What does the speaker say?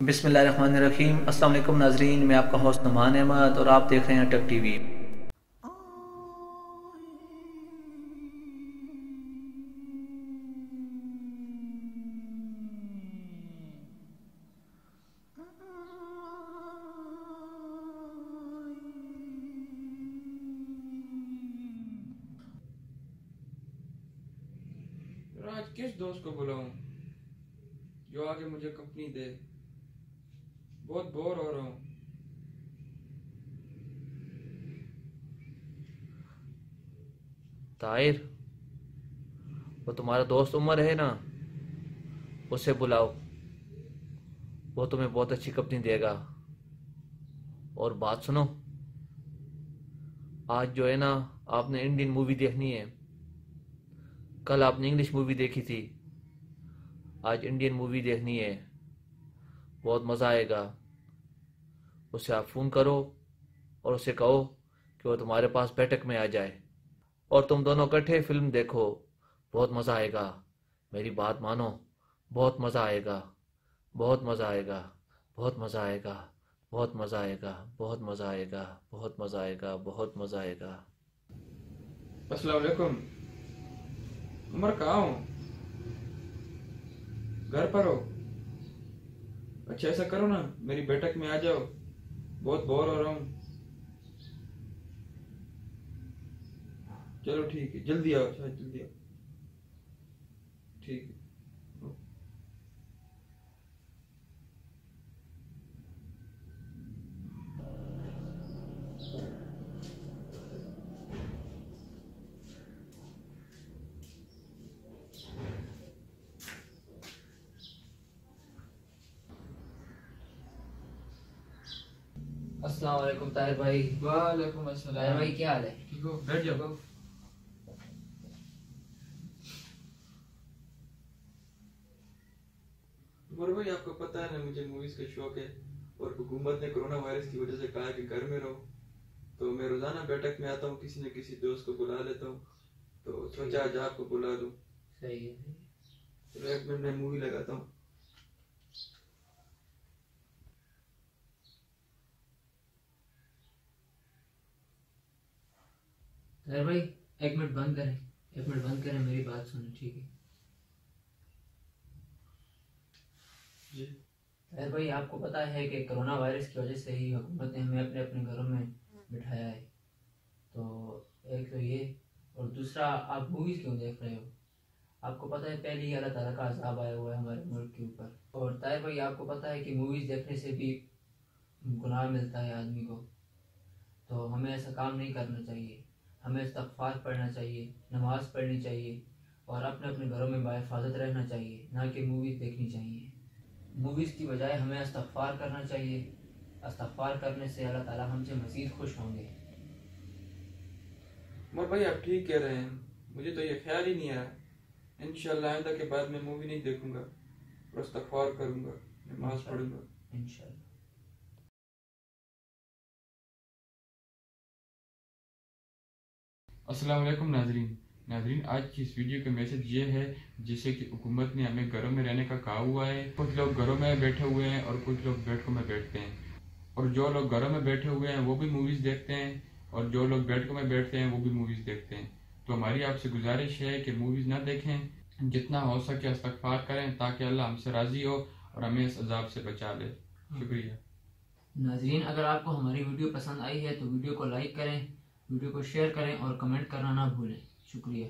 बिस्मिल्लाहिर्रहमानिर्रहीम। अस्सलाम वालेकुम नाजरीन, मैं आपका होस्ट नुमान अहमद और आप देख रहे हैं टेक टीवी। यार आज किस दोस्त को बुलाऊं जो आके मुझे कंपनी दे। बहुत बोर हो रहा हूँ। ताहिर, वो तुम्हारा दोस्त उमर है ना, उसे बुलाओ। वो तुम्हें बहुत अच्छी कंपनी देगा। और बात सुनो, आज जो है ना, आपने इंडियन मूवी देखनी है। कल आपने इंग्लिश मूवी देखी थी, आज इंडियन मूवी देखनी है। बहुत मज़ा आएगा। उसे आप फ़ोन करो और उसे कहो कि वो तुम्हारे पास बैठक में आ जाए और तुम दोनों इकट्ठे फिल्म देखो। बहुत मज़ा आएगा। मेरी बात मानो, बहुत मज़ा आएगा। बहुत मज़ा आएगा। बहुत मज़ा आएगा। बहुत मज़ा आएगा। बहुत मज़ा आएगा। बहुत मज़ा आएगा। बहुत मज़ा आएगा। अस्सलाम वालेकुम। उमर कहाँ हो? घर पर हो? अच्छा ऐसा करो ना, मेरी बैठक में आ जाओ। बहुत बोर हो रहा हूँ। चलो ठीक है, जल्दी आओ। अच्छा जल्दी आओ। ठीक है। अस्सलाम वालेकुम ताहिर भाई। वालेकुम ताहिर अस्सलाम। भाई क्या हाल है? ठीक हो? बैठ जाओ। उमर भाई, आपको पता है ना मुझे मूवीज का शौक है। और हुकूमत ने कोरोना वायरस की वजह से कहा है कि घर में रहो। तो मैं रोजाना बैठक में आता हूँ, किसी न किसी दोस्त को बुला लेता हूँ। तो सोचा आज आपको बुला दूं। सही है। चलो 1 मिनट में मूवी लगाता हूँ। ताहिर भाई, एक मिनट बंद करें। एक मिनट बंद करें, मेरी बात सुनो, ठीक है? जी। ताहिर भाई, आपको पता है कि कोरोना वायरस की वजह से ही हुकूमत ने हमें अपने अपने घरों में बिठाया है। तो एक तो ये, और दूसरा, आप मूवीज क्यों देख रहे हो? आपको पता है पहले ही अल्लाह ताला का अज़ाब आया हुआ है हमारे मुल्क के ऊपर। और ताहिर भाई, आपको पता है कि मूवीज देखने से भी गुनाह मिलता है आदमी को। तो हमें ऐसा काम नहीं करना चाहिए। हमें इस्तग़फ़ार पढ़ना चाहिए, नमाज़ पढ़नी चाहिए और अपने अपने घरों में बाहिफाजत रहना चाहिए, ना कि मूवीज़ देखनी चाहिए। मूवीज़ की बजाय हमें इस्तग़फ़ार करना चाहिए। इस्तग़फ़ार करने से अल्लाह ताला हमसे मज़ीद खुश होंगे। उमर भाई, आप ठीक कह रहे हैं। मुझे तो ये ख्याल ही नहीं आया। इंशाल्लाह आइंदा के बाद मैं मूवी नहीं देखूंगा और इस्तग़फ़ार करूंगा, नमाज पढ़ूंगा। इंशाल्लाह। अस्सलाम वालेकुम नाजरीन। आज की इस वीडियो का मैसेज ये है, जिससे कि हुकूमत ने हमें घरों में रहने का कहा हुआ है। कुछ लोग घरों में बैठे हुए हैं और कुछ लोग बैठकों में बैठते हैं। और जो लोग घरों में बैठे हुए हैं वो भी मूवीज देखते हैं, और जो लोग बैठकों में बैठते हैं वो भी मूवीज देखते हैं। तो हमारी आपसे गुजारिश है कि मूवीज ना देखें, जितना हो सके इस्तग़फ़ार करें, ताकि अल्लाह हमसे राजी हो और हमें इस अजाब से बचा ले। शुक्रिया। नाज़रीन, अगर आपको हमारी वीडियो पसंद आई है तो वीडियो को लाइक करें, वीडियो को शेयर करें और कमेंट करना ना भूलें। शुक्रिया।